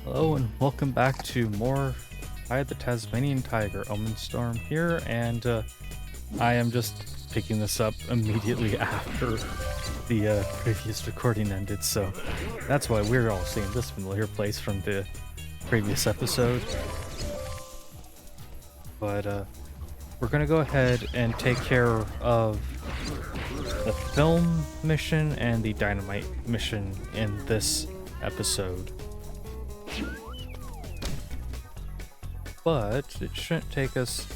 Hello and welcome back to more I the Tasmanian Tiger. Omen Storm here, and I am just picking this up immediately after the previous recording ended, so that's why we're all seeing this familiar place from the previous episode. But we're gonna go ahead and take care of the film mission and the dynamite mission in this episode. But it shouldn't take us...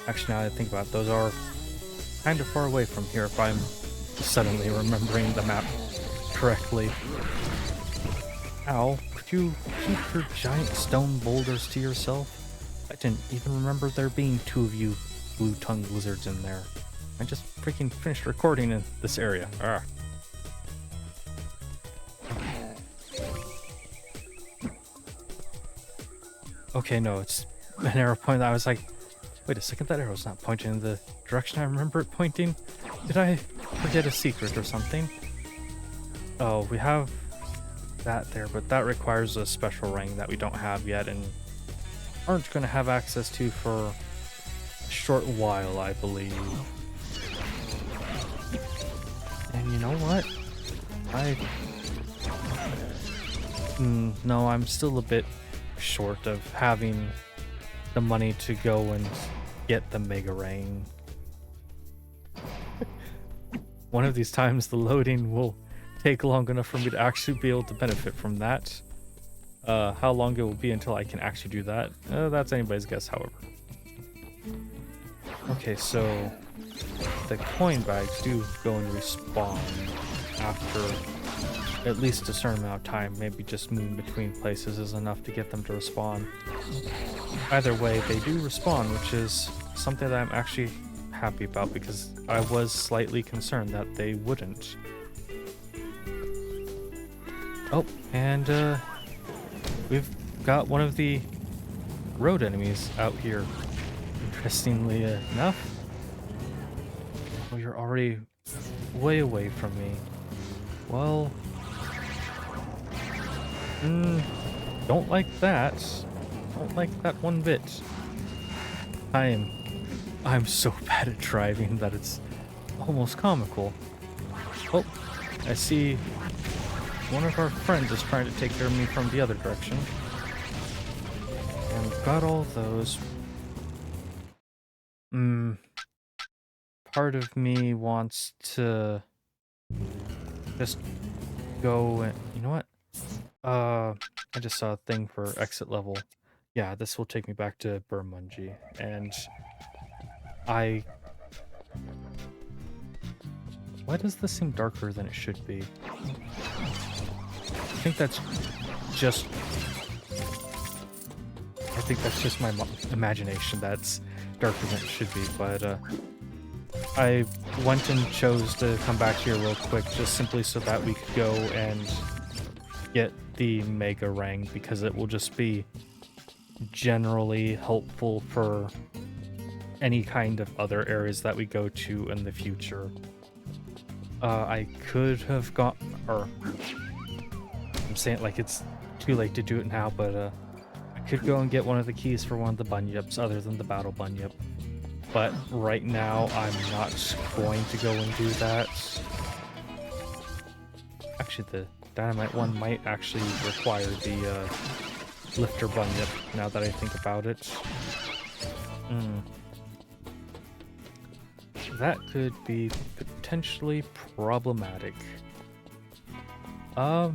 Actually, now that I think about it, those are kind of far away from here if I'm suddenly remembering the map correctly. Ow, could you keep your giant stone boulders to yourself? I didn't even remember there being two of you blue-tongued lizards in there. I just freaking finished recording in this area. Ah. Okay, no, it's an arrow point. I was like, wait a second, that arrow's not pointing in the direction I remember it pointing. Did I forget a secret or something? Oh, we have that there, but that requires a special ring that we don't have yet and aren't going to have access to for a short while, I believe. And you know what? No, I'm still a bit short of having the money to go and get the Mega Ring. One of these times the loading will take long enough for me to actually be able to benefit from that. How long it will be until I can actually do that, that's anybody's guess, however. Okay, so the coin bags do go and respawn after at least a certain amount of time. Maybe just moving between places is enough to get them to respawn. Either way, they do respawn, which is something that I'm actually happy about because I was slightly concerned that they wouldn't. Oh, and we've got one of the road enemies out here, interestingly enough. Oh, you're already way away from me. Well, don't like that. Don't like that one bit. I'm so bad at driving that it's almost comical. Oh, I see one of our friends is trying to take care of me from the other direction. And we've got all those. Part of me wants to just go and, you know what? I just saw a thing for exit level. Yeah, this will take me back to Bermunji, and why does this seem darker than it should be? I think that's just my imagination that's darker than it should be, but I went and chose to come back here real quick just simply so that we could go and get the Mega Ring, because it will just be generally helpful for any kind of other areas that we go to in the future. I could have got, or I'm saying it like it's too late to do it now, but I could go and get one of the keys for one of the bunyips other than the battle bunyip. But right now I'm not going to go and do that. Actually, the dynamite one might actually require the lifter bunyip, now that I think about it. That could be potentially problematic. Well,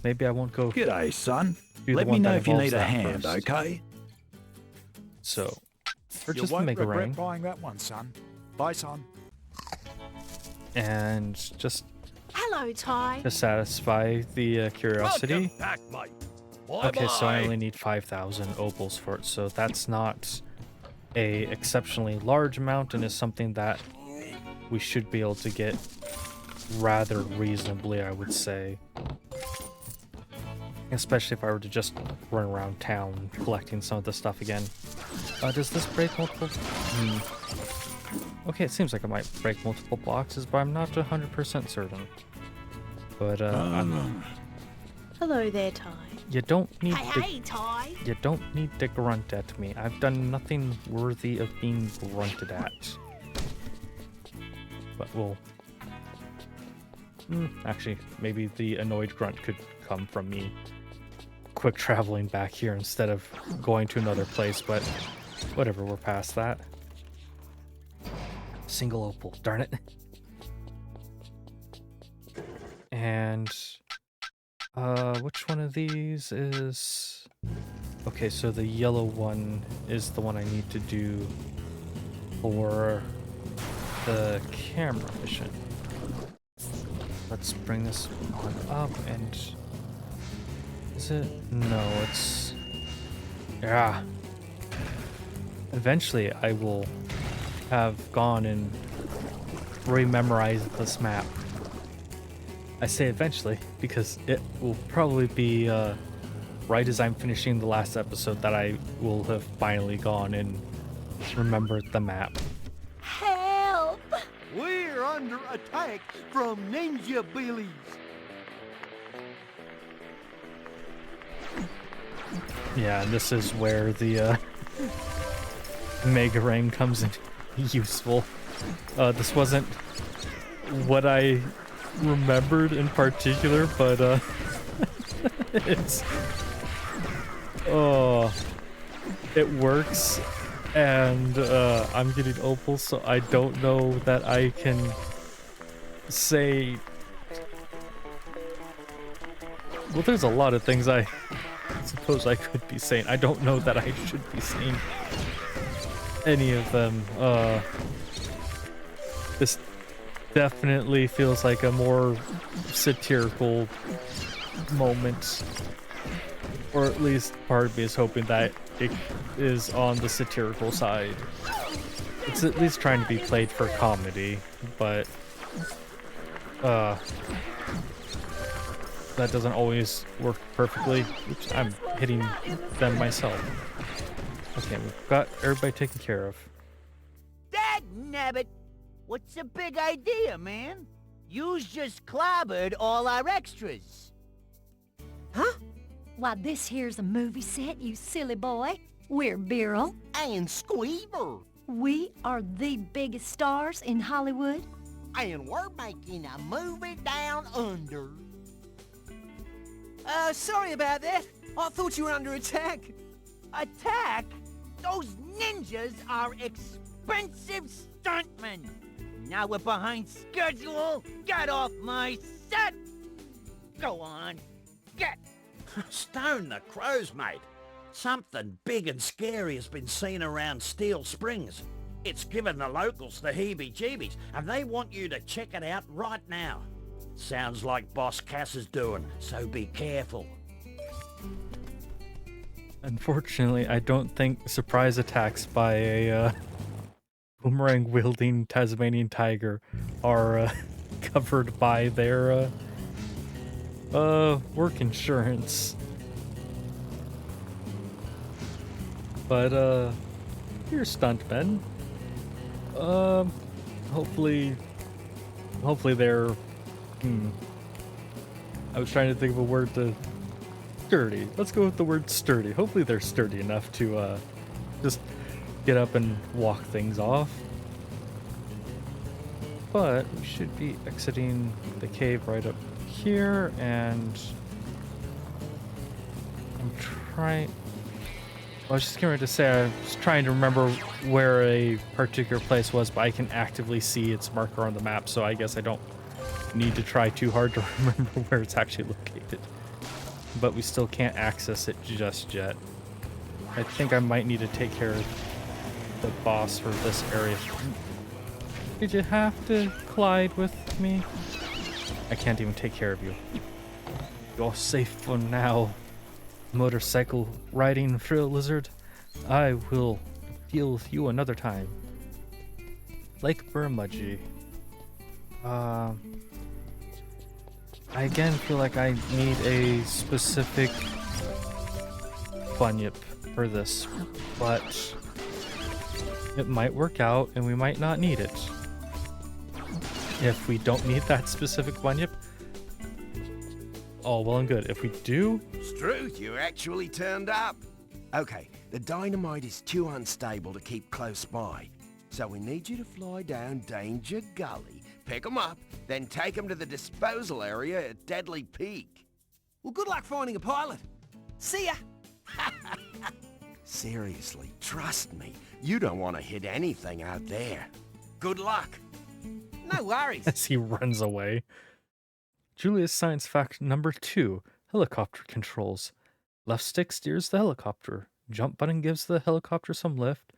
maybe I won't go. G'day, son. Do Let the me one know that if you involves need a that hand, first. okay? So, You purchase the won't Mega regret Ring, buying that one, son. Bye, son. and just Hello, Ty. to satisfy the curiosity. Welcome back, mate. Okay, so I Bye-bye. only need 5,000 opals for it, so that's not a exceptionally large amount, and is something that we should be able to get rather reasonably, I would say. Especially if I were to just run around town collecting some of the stuff again. Does this break multiple? Okay, it seems like it might break multiple boxes, but I'm not 100% certain. But Hello there, Ty. you don't need Hey, Ty. you don't need to grunt at me. I've done nothing worthy of being grunted at. But we'll actually, maybe the annoyed grunt could come from me quick traveling back here instead of going to another place, but whatever, we're past that. Single opal, darn it. And which one of these is... Okay, so the yellow one is the one I need to do for the camera mission. Let's bring this one up and... Is it? No, it's... Yeah. Eventually I will have gone and rememorized this map. I say eventually because it will probably be right as I'm finishing the last episode that I will have finally gone and remembered the map. Help! We're under attack from ninja billies. Yeah, and this is where the Mega Ring comes in useful. This wasn't what I remembered in particular, but it's it works, and I'm getting opals, so I don't know that I can say. Well, there's a lot of things I suppose I could be saying. I don't know that I should be saying any of them. This definitely feels like a more satirical moment, or at least part of me is hoping that it is on the satirical side. It's at least trying to be played for comedy, but that doesn't always work perfectly. Oops, I'm hitting them myself. Okay, we've got everybody taken care of. Dagnabbit! What's the big idea, man? You's just clobbered all our extras. Huh? Why, this here's a movie set, you silly boy. We're Beryl. And Squeaver. We are the biggest stars in Hollywood. And we're making a movie down under. Sorry about that. I thought you were under attack. Attack? Those ninjas are expensive stuntmen. Now we're behind schedule. Get off my set. Go on. Get. Stone the crows, mate. Something big and scary has been seen around Steel Springs. It's given the locals the heebie-jeebies, and they want you to check it out right now. Sounds like Boss Cass is doing, so be careful. Unfortunately, I don't think surprise attacks by a boomerang-wielding Tasmanian Tiger are covered by their work insurance. But you're stuntmen. Hopefully they're I was trying to think of a word to... Sturdy. Let's go with the word sturdy. Hopefully they're sturdy enough to just get up and walk things off. But we should be exiting the cave right up here, and I'm trying... I was just getting ready to say I was trying to remember where a particular place was, but I can actively see its marker on the map, so I guess I don't need to try too hard to remember where it's actually located. But we still can't access it just yet. I think I might need to take care of the boss for this area. Did you have to collide with me? I can't even take care of you. You're safe for now, motorcycle riding thrill lizard. I will deal with you another time. Lake Burmudgee. I again feel like I need a specific bunyip for this, but it might work out and we might not need it. If we don't need that specific bunyip, all well and good. If we do, Struth, you actually turned up. Okay, the dynamite is too unstable to keep close by. So we need you to fly down Danger Gully, pick 'em up, then take 'em to the disposal area at Deadly Peak. Well, good luck finding a pilot. See ya. Seriously, trust me, you don't want to hit anything out there. Good luck. No worries. as he runs away. Julia's science fact number 2, helicopter controls. Left stick steers the helicopter. Jump button gives the helicopter some lift.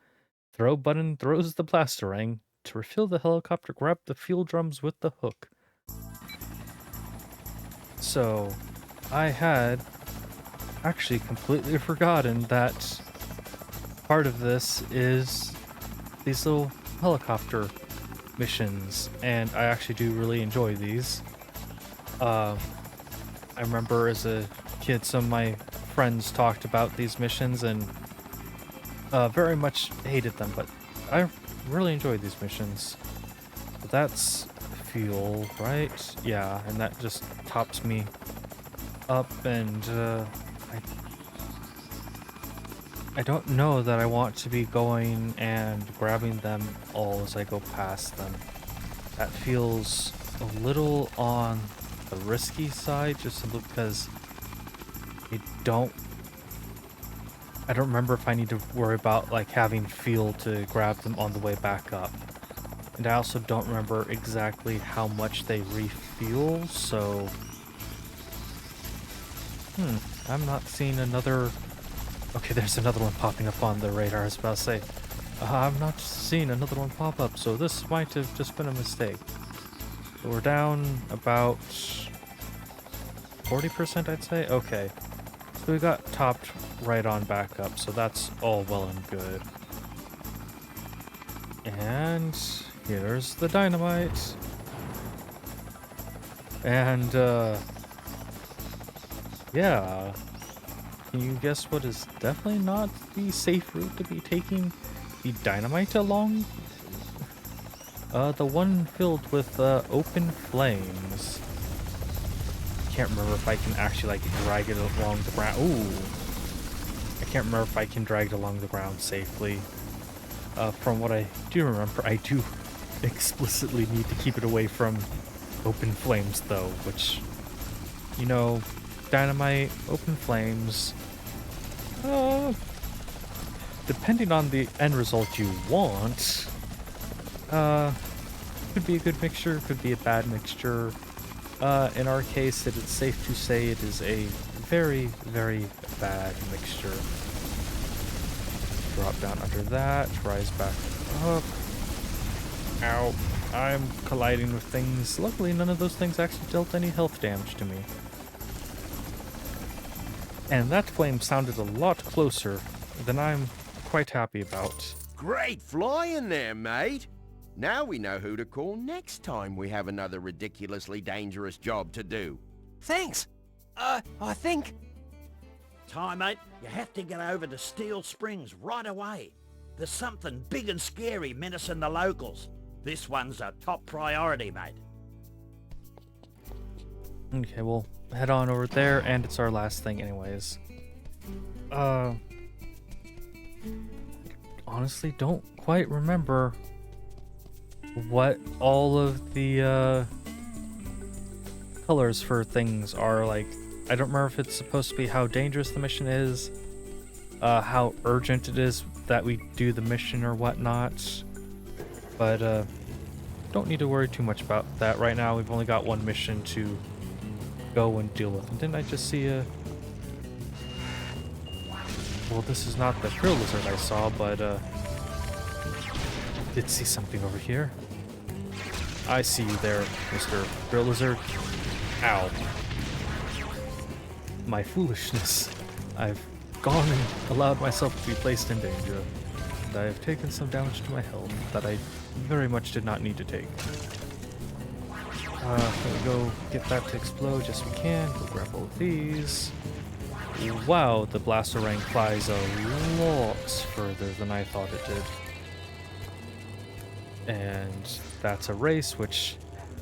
Throw button throws the blasterang. To refill the helicopter, grab the fuel drums with the hook. So, I had actually completely forgotten that part of this is these little helicopter missions, and I actually do really enjoy these. I remember as a kid, some of my friends talked about these missions and very much hated them, but I really enjoyed these missions. But that's fuel, right? Yeah, and that just tops me up, and I don't know that I want to be going and grabbing them all as I go past them. That feels a little on the risky side, just simply because I don't remember if I need to worry about like having fuel to grab them on the way back up. And I also don't remember exactly how much they refuel, so I'm not seeing another. Okay, there's another one popping up on the radar. I was about to say, I'm not seeing another one pop up, so this might have just been a mistake. So we're down about 40%, I'd say. Okay, so we got topped right on back up, so that's all well and good. And here's the dynamite. And yeah. Can you guess what is definitely not the safe route to be taking the dynamite along? The one filled with open flames. Can't remember if I can actually like drag it along the ground. Ooh, I can't remember if I can drag it along the ground safely. From what I do remember, I do explicitly need to keep it away from open flames, though, which, you know, dynamite, open flames. Depending on the end result you want, could be a good mixture, could be a bad mixture. In our case, it is safe to say it is a very, very bad mixture. Drop down under that, rise back up. Ow, I'm colliding with things. Luckily, none of those things actually dealt any health damage to me. And that flame sounded a lot closer than I'm quite happy about. Great flying there, mate. Now we know who to call next time we have another ridiculously dangerous job to do. Thanks. I think... Ty, mate, you have to get over to Steel Springs right away. There's something big and scary menacing the locals. This one's a top priority, mate. Okay, we'll head on over there, and it's our last thing anyways. Honestly, don't quite remember what all of the colors for things are like. I don't remember if it's supposed to be how dangerous the mission is, how urgent it is that we do the mission or whatnot, but don't need to worry too much about that right now. We've only got one mission to go and deal with. And didn't I just see a... Well, this is not the krill lizard I saw, but did see something over here. I see you there, Mr. Krill Lizard. Ow. My foolishness. I've gone and allowed myself to be placed in danger. And I have taken some damage to my health that I very much did not need to take. Let me go get that to explode. Yes, we can. Go grab all of these. Wow, the blasterang flies a lot further than I thought it did. And that's a race, which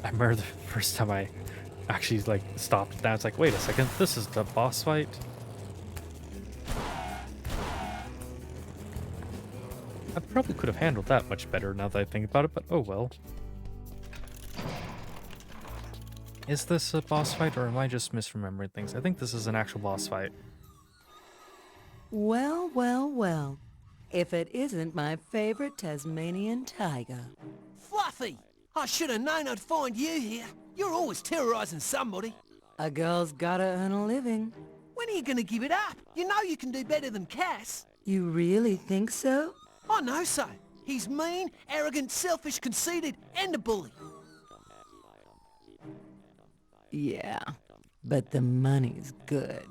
I remember the first time I actually like stopped. Now it's like, wait a second, this is the boss fight. I probably could have handled that much better now that I think about it, but oh well. Is this a boss fight, or am I just misremembering things? I think this is an actual boss fight. Well, well, well. If it isn't my favorite Tasmanian tiger. Fluffy! I should have known I'd find you here. You're always terrorizing somebody. A girl's gotta earn a living. When are you gonna give it up? You know you can do better than Cass. You really think so? I know so. He's mean, arrogant, selfish, conceited, and a bully. Yeah, but the money's good.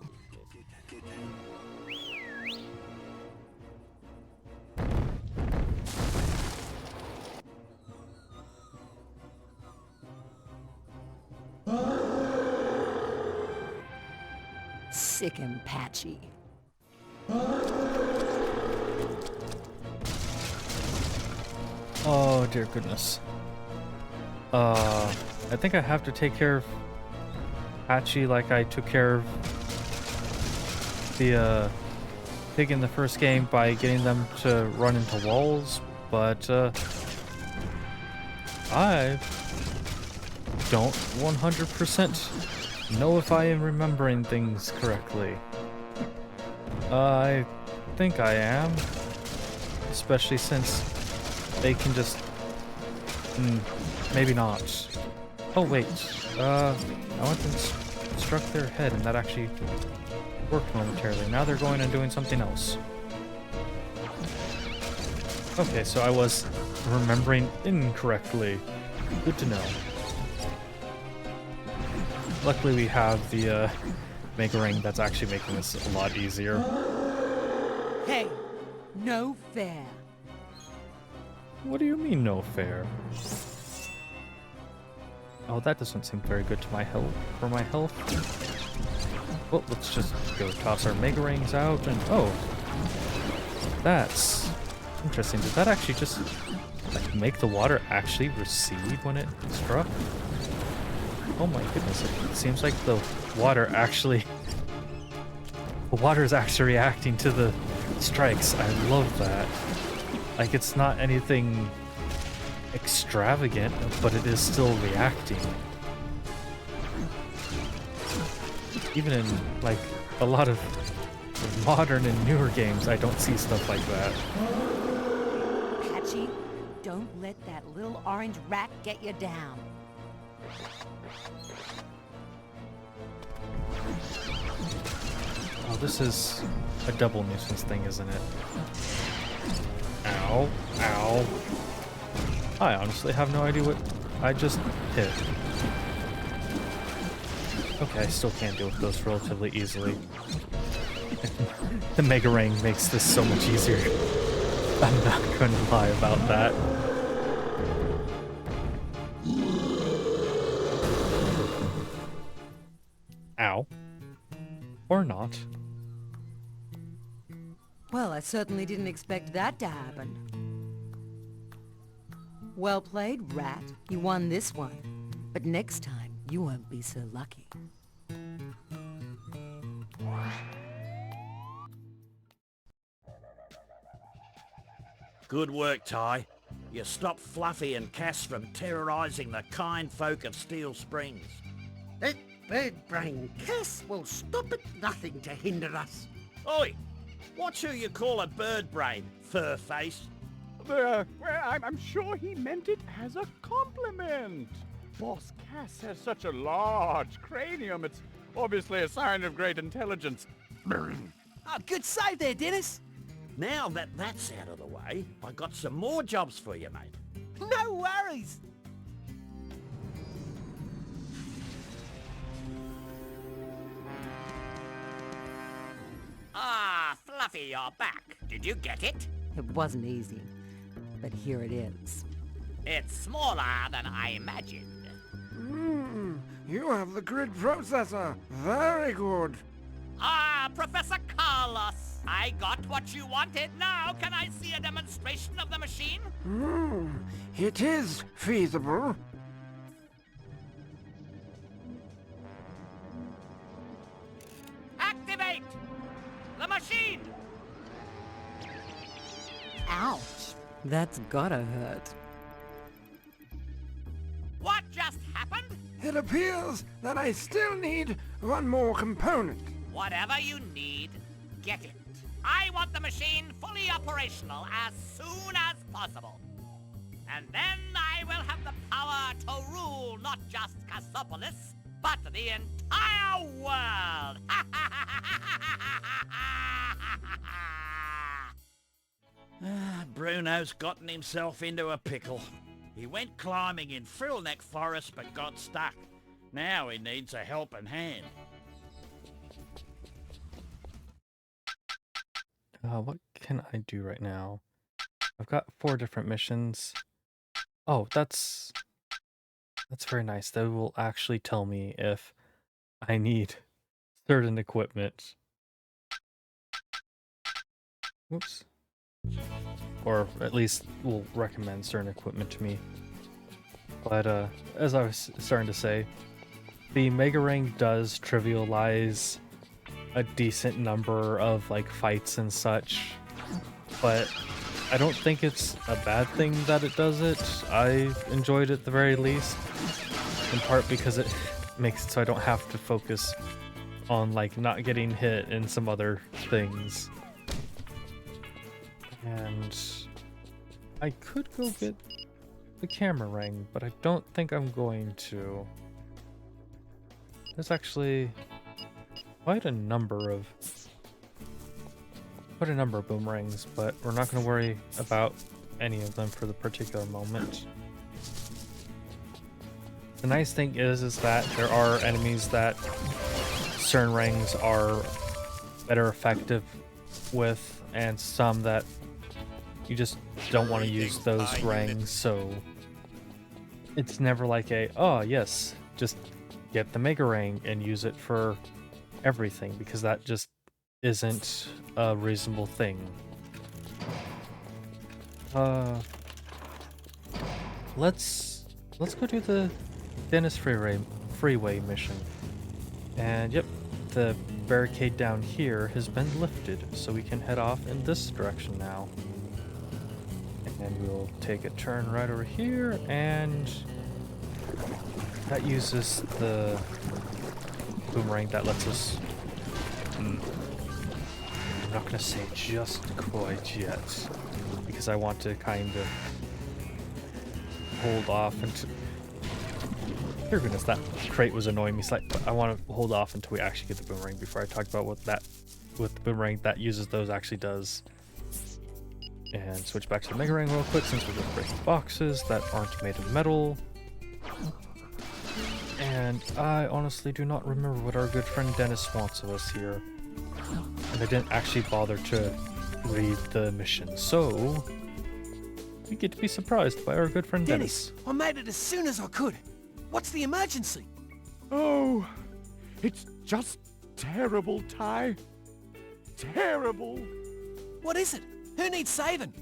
Sick and patchy. Oh dear goodness. I think I have to take care of Patchy like I took care of the pig in the first game by getting them to run into walls, but I don't 100% know if I am remembering things correctly. I think I am, especially since they can just maybe not. Oh wait, I went and struck their head and that actually worked momentarily. Now they're going and doing something else. Okay, so I was remembering incorrectly. Good to know. Luckily we have the Mega Ring that's actually making this a lot easier. Hey, no fair. What do you mean no fair? Oh, that doesn't seem very good to my health. For my health. Well, let's just go toss our Mega Rings out and oh, that's interesting. Did that actually just like make the water actually recede when it struck? Oh my goodness! It seems like the water is actually reacting to the strikes. I love that. Like, it's not anything extravagant, but it is still reacting. Even in, like, a lot of modern and newer games, I don't see stuff like that. Patchy, don't let that little orange rat get you down. Oh, this is a double nuisance thing, isn't it? Ow. Ow. I honestly have no idea what I just hit. Okay, I still can't deal with those relatively easily. The Mega Ring makes this so much easier. I'm not going to lie about that. Ow. Or not. Well, I certainly didn't expect that to happen. Well played, rat. You won this one. But next time, you won't be so lucky. Good work, Ty. You stopped Fluffy and Cass from terrorising the kind folk of Steel Springs. That bird-brain Cass will stop at nothing to hinder us. Oi! Watch who you call a bird brain, fur face. Well, I'm sure he meant it as a compliment. Boss Cass has such a large cranium. It's obviously a sign of great intelligence. Oh, good save there, Dennis. Now that that's out of the way, I got some more jobs for you, mate. No worries. Ah, Fluffy, you're back. Did you get it? It wasn't easy, but here it is. It's smaller than I imagined. You have the grid processor. Very good. Ah, Professor Carlos, I got what you wanted. Now, can I see a demonstration of the machine? It is feasible. Activate the machine! Ouch. That's gotta hurt. What just happened? It appears that I still need one more component. Whatever you need, get it. I want the machine fully operational as soon as possible. And then I will have the power to rule not just Cassopolis, but the entire world! Bruno's gotten himself into a pickle. He went climbing in Frillneck Forest but got stuck. Now he needs a helping hand. What can I do right now? I've got 4 different missions. Oh, that's very nice. They will actually tell me if I need certain equipment. Oops. Or at least will recommend certain equipment to me. But as I was starting to say, the Mega Ring does trivialize a decent number of like fights and such, but I don't think it's a bad thing that it does it. I enjoyed it at the very least, in part because it makes it so I don't have to focus on like not getting hit and some other things. And I could go get the camera ring, but I don't think I'm going to. There's actually quite a number of boomerangs, but we're not going to worry about any of them for the particular moment. The nice thing is that there are enemies that certain rings are better effective with, and some that you just don't want to use those rings, so it's never like a, oh yes, just get the Mega Ring and use it for everything, because that just isn't a reasonable thing. Let's go do the Dennis Freeway mission. And yep, the barricade down here has been lifted, so we can head off in this direction now. And we'll take a turn right over here, and that uses the boomerang that lets us... I'm not going to say just quite yet, because I want to kind of hold off until... Dear goodness, that crate was annoying me slightly, but I want to hold off until we actually get the boomerang before I talk about what the boomerang that uses those actually does. And switch back to the Mega Ring real quick, since we're just breaking boxes that aren't made of metal. And I honestly do not remember what our good friend Dennis wants of us here. And I didn't actually bother to read the mission, so we get to be surprised by our good friend Dennis. I made it as soon as I could. What's the emergency? Oh, it's just terrible, Ty. Terrible. What is it? Who needs saving?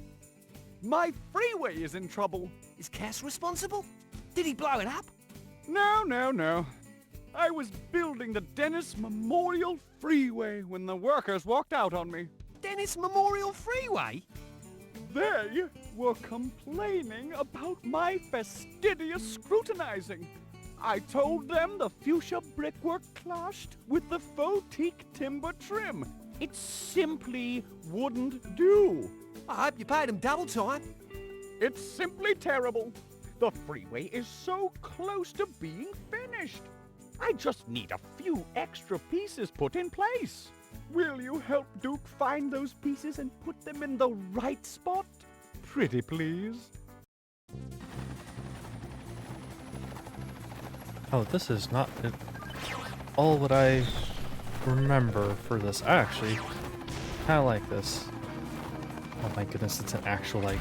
My freeway is in trouble. Is Cass responsible? Did he blow it up? No. I was building the Dennis Memorial Freeway when the workers walked out on me. Dennis Memorial Freeway? They were complaining about my fastidious scrutinizing. I told them the fuchsia brickwork clashed with the faux teak timber trim. It simply wouldn't do. I hope you paid him double time. It's simply terrible. The freeway is so close to being finished. I just need a few extra pieces put in place. Will you help Duke find those pieces and put them in the right spot? Pretty please. Oh, this is not all what I remember for this. I actually kind of like this. Oh my goodness, it's an actual like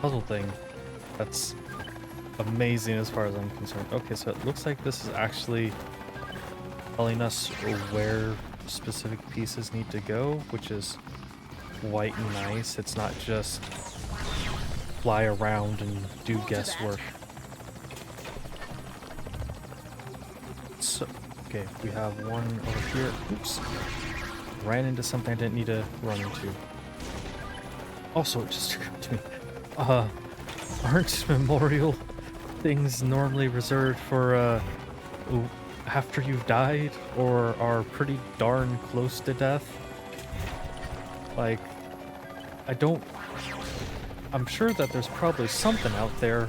puzzle thing. That's amazing as far as I'm concerned. Okay, so it looks like this is actually telling us where specific pieces need to go, which is quite nice. It's not just fly around and do guesswork. So, okay, we have one over here. Oops. ran into something I didn't need to run into. Also, it just occurred to me, aren't memorial things normally reserved for, after you've died, or are pretty darn close to death? Like, I'm sure that there's probably something out there,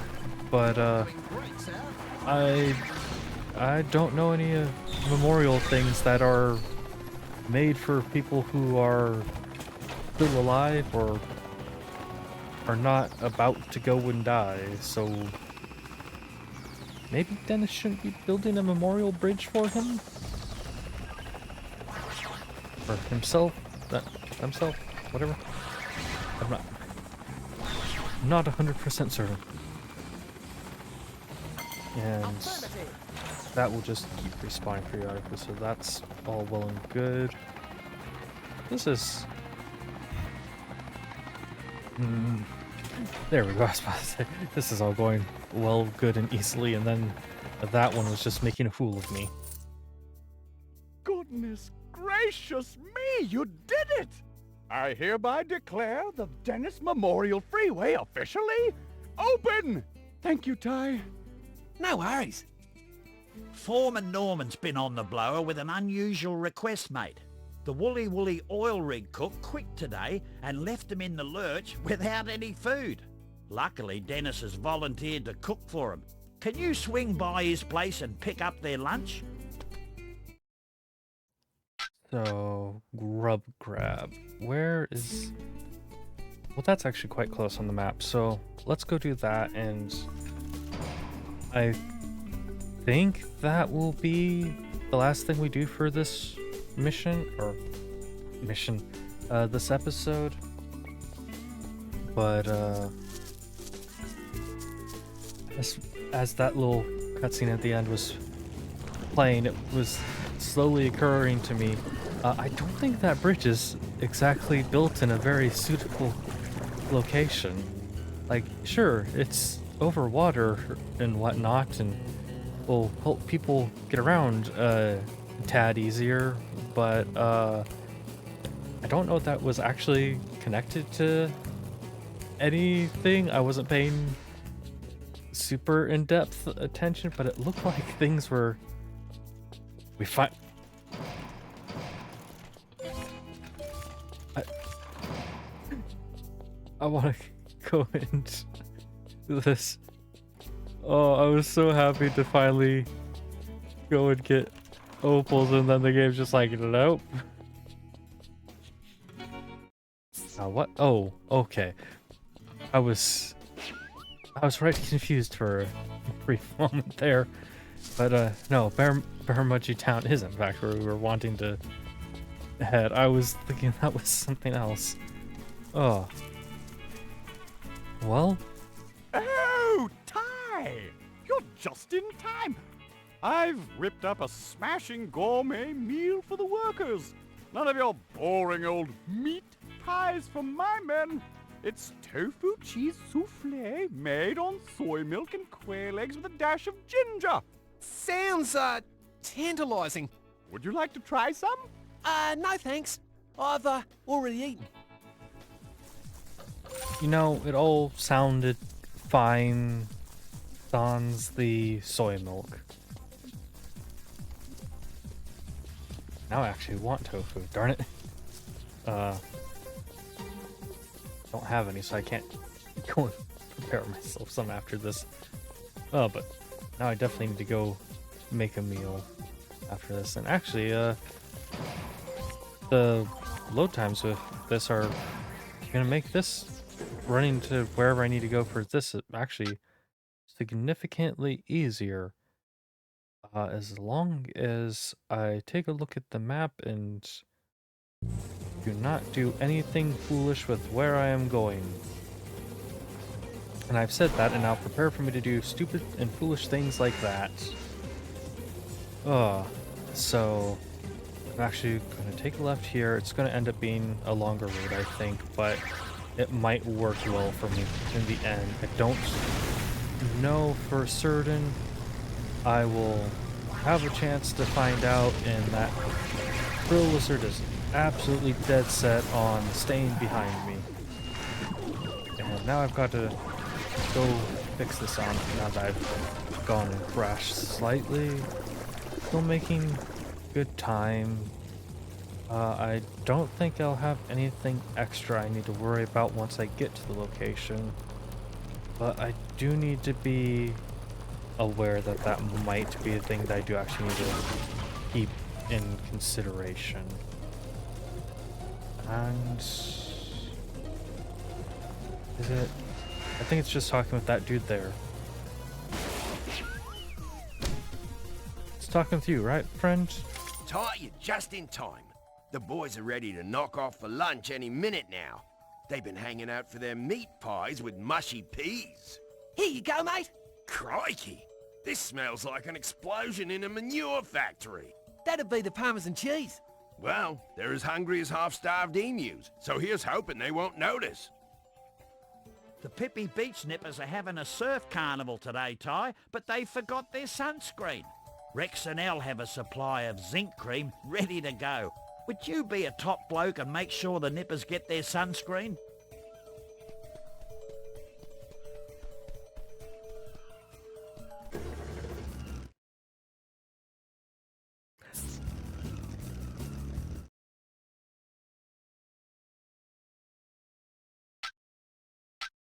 but, I don't know any memorial things that are made for people who are still alive or are not about to go and die, so maybe Dennis shouldn't be building a memorial bridge for him? Or himself? Himself? Whatever. I'm not 100% certain. And that will just keep respawning periodically, so that's all well and good. This is... there we go, I was about to say. This is all going well, good, and easily, and then that one was just making a fool of me. Goodness gracious me, you did it! I hereby declare the Dennis Memorial Freeway officially open! Thank you, Ty. No worries. Foreman Norman's been on the blower with an unusual request, mate. The Woolly Woolly oil rig cook quit today and left him in the lurch without any food. Luckily, Dennis has volunteered to cook for him. Can you swing by his place and pick up their lunch? So, Grub Grab. Where is... Well, that's actually quite close on the map, so let's go do that, and I think that will be the last thing we do for this mission, this episode. But, as that little cutscene at the end was playing, it was slowly occurring to me, I don't think that bridge is exactly built in a very suitable location. Like, sure, it's over water and whatnot, and will help people get around a tad easier, but I don't know if that was actually connected to anything. I wasn't paying super in-depth attention, but it looked like things were... I want to go into this. Oh, I was so happy to finally go and get opals, and then the game's just like, nope. What? Oh, okay. I was right confused for a brief moment there. But, no, Baramudgee Town is in fact where we were wanting to head. I was thinking that was something else. Oh. Well? Oh, Ty! You're just in time. I've whipped up a smashing gourmet meal for the workers. None of your boring old meat pies for my men. It's tofu cheese souffle made on soy milk and quail eggs with a dash of ginger. Sounds, tantalizing. Would you like to try some? No thanks. I've, already eaten. You know, it all sounded fine sans the soy milk. Now I actually want tofu, darn it. Don't have any, so I can't go and prepare myself some after this. Oh, but now I definitely need to go make a meal after this. And actually, the load times with this are gonna make this running to wherever I need to go for this actually significantly easier. As long as I take a look at the map and do not do anything foolish with where I am going. And I've said that, and now prepare for me to do stupid and foolish things like that. So I'm actually going to take a left here. It's going to end up being a longer route, I think, but it might work well for me in the end. I don't know for certain. I will have a chance to find out, and that Krill Lizard is absolutely dead set on staying behind me. And now I've got to go fix this on now that I've gone and crashed slightly. Still making good time. I don't think I'll have anything extra I need to worry about once I get to the location. But I do need to be aware that that might be a thing that I do actually need to keep in consideration. And is it? I think it's just talking with that dude there. It's talking with you, right, friend? Ty, you're just in time. The boys are ready to knock off for lunch any minute now. They've been hanging out for their meat pies with mushy peas. Here you go, mate. Crikey! This smells like an explosion in a manure factory. That'd be the Parmesan cheese. Well, they're as hungry as half-starved emus, so here's hoping they won't notice. The Pippi Beach Nippers are having a surf carnival today, Ty, but they forgot their sunscreen. Rex and Elle have a supply of zinc cream ready to go. Would you be a top bloke and make sure the nippers get their sunscreen?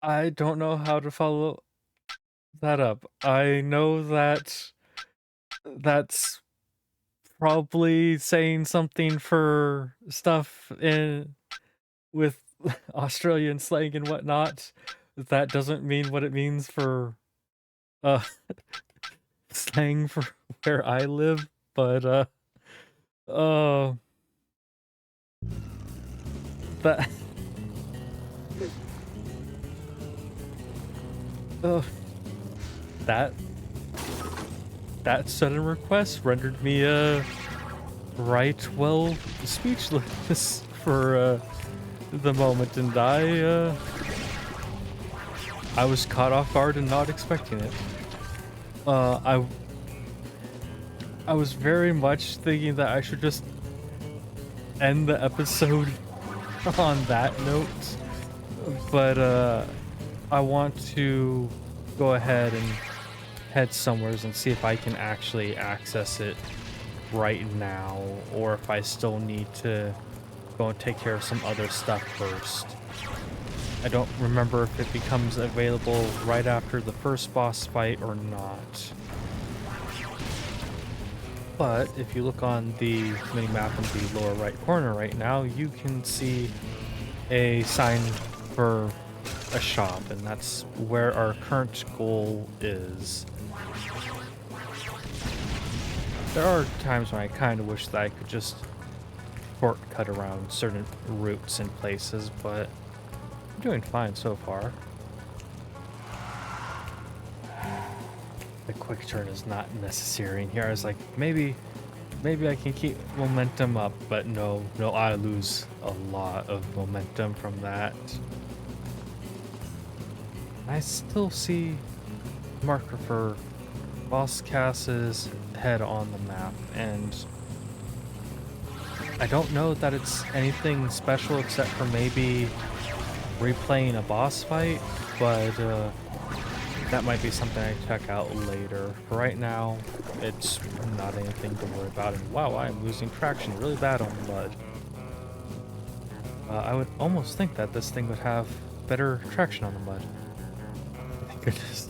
I don't know how to follow that up. I know that that's probably saying something for stuff in with Australian slang and whatnot. That doesn't mean what it means for slang for where I live, but that that sudden request rendered me right well speechless for the moment, and I was caught off guard and not expecting it. I was very much thinking that I should just end the episode on that note, but I want to go ahead and head somewheres and see if I can actually access it right now, or if I still need to go and take care of some other stuff first. I don't remember if it becomes available right after the first boss fight or not. But if you look on the mini-map in the lower right corner right now, you can see a sign for a shop, and that's where our current goal is. There are times when I kind of wish that I could just shortcut around certain routes and places, but I'm doing fine so far. The quick turn is not necessary in here. I was like, maybe I can keep momentum up, but no, I lose a lot of momentum from that. I still see marker for Boss Cass's head on the map, and I don't know that it's anything special except for maybe replaying a boss fight, but that might be something I check out later. For right now, it's not anything to worry about, and wow, I'm losing traction really bad on mud. I would almost think that this thing would have better traction on the mud. Thank goodness.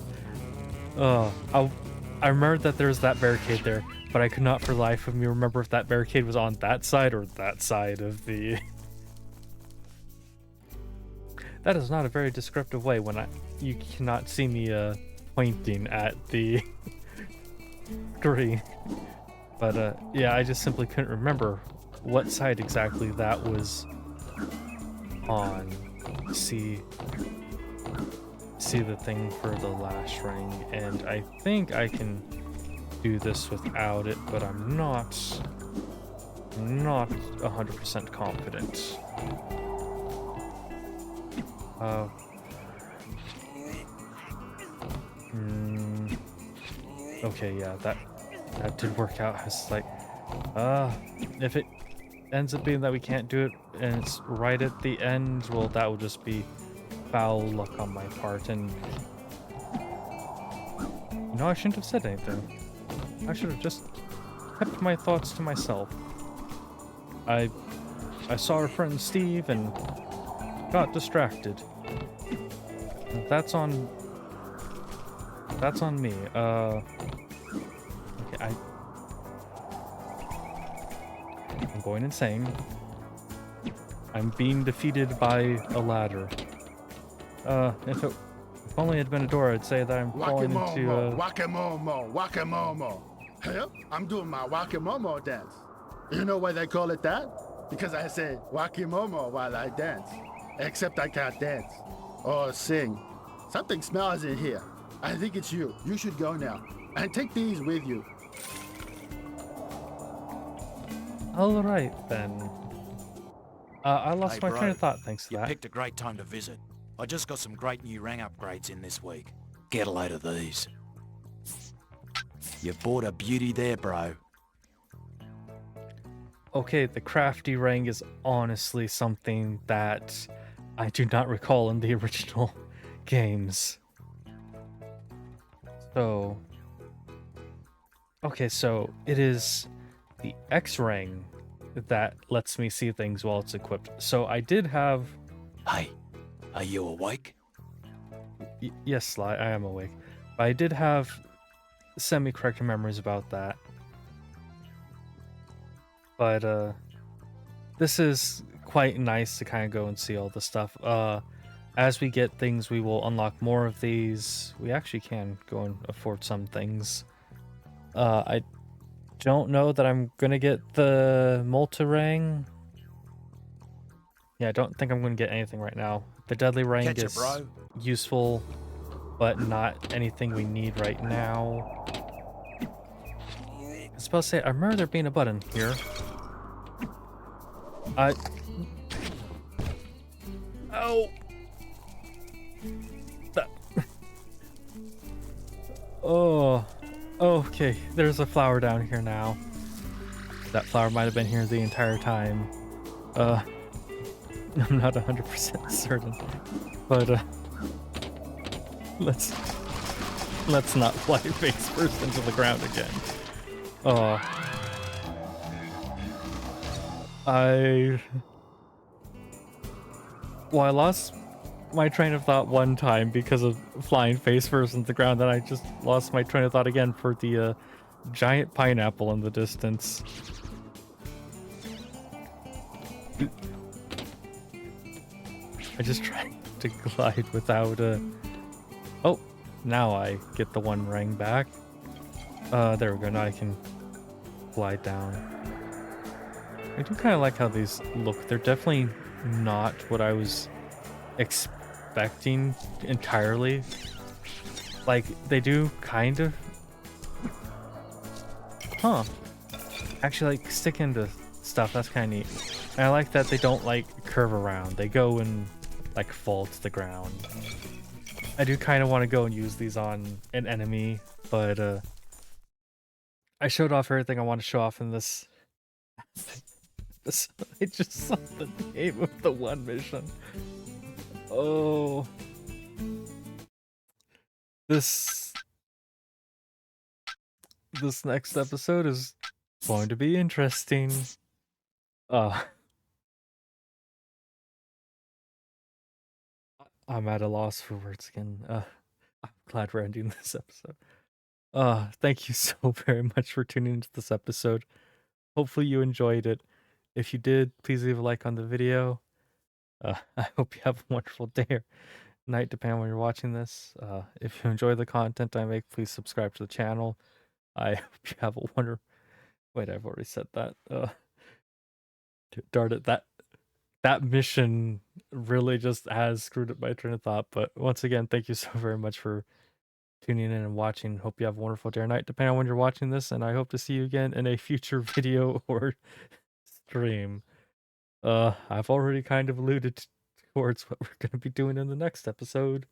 I remembered that there was that barricade there, but I could not for the life of me remember if that barricade was on that side or that side of the... That is not a very descriptive way when you cannot see me pointing at the screen. But yeah, I just simply couldn't remember what side exactly that was on. See the thing for the lash ring, and I think I can do this without it, but I'm not 100% confident. Okay, yeah, that did work out. It's like, if it ends up being that we can't do it and it's right at the end, well, that will just be foul luck on my part. And you know, I shouldn't have said anything. I should have just kept my thoughts to myself. I saw our friend Steve and got distracted. That's on me. Okay, I'm going insane. I'm being defeated by a ladder. If only it had been a door, I'd say that I'm falling into Wakamomo, wakamomo. Hell, I'm doing my wakamomo dance. You know why they call it that? Because I say wakamomo while I dance. Except I can't dance or sing. Something smells in here. I think it's you. You should go now. And take these with you. Alright then. I lost my bro, train of thought thanks to you that. picked a great time to visit. I just got some great new rang upgrades in this week. Get a load of these. You've bought a beauty there, bro. Okay, the crafty ring is honestly something that I do not recall in the original games. So... okay, so it is the X ring that lets me see things while it's equipped. So I did have... Hey, are you awake? yes, Sly, I am awake. But I did have semi-correct memories about that. But this is quite nice to kind of go and see all the stuff. As we get things, we will unlock more of these. We actually can go and afford some things. I don't know that I'm gonna get the Multirang. Yeah, I don't think I'm gonna get anything right now. The Deadly Ring is useful, but not anything we need right now. I was supposed to say, I remember there being a button here. Oh! Oh. Okay, there's a flower down here now. That flower might have been here the entire time. I'm not 100% certain. But, let's not fly face first into the ground again. Well, I lost my train of thought one time because of flying face first into the ground, then I just lost my train of thought again for the giant pineapple in the distance. I just tried to glide without oh, now I get the one ring back. There we go, now I can glide down. I do kind of like how these look. They're definitely not what I was expecting entirely. Like, they do kind of... Huh. Actually, like, stick into stuff, that's kind of neat. And I like that they don't, like, curve around. They go and, like, fall to the ground. I do kind of want to go and use these on an enemy, but, I showed off everything I want to show off in this. I just saw the name of the one mission. Oh. This next episode is going to be interesting. I'm at a loss for words again. I'm glad we're ending this episode. Thank you so very much for tuning into this episode. Hopefully you enjoyed it. If you did, please leave a like on the video. I hope you have a wonderful day or night, depending on when you're watching this. If you enjoy the content I make, please subscribe to the channel. I hope you have a wonderful... Wait, I've already said that. Darn it, that mission really just has screwed up my train of thought. But once again, thank you so very much for tuning in and watching. Hope you have a wonderful day or night, depending on when you're watching this, and I hope to see you again in a future video or stream. I've already kind of alluded towards what we're going to be doing in the next episode.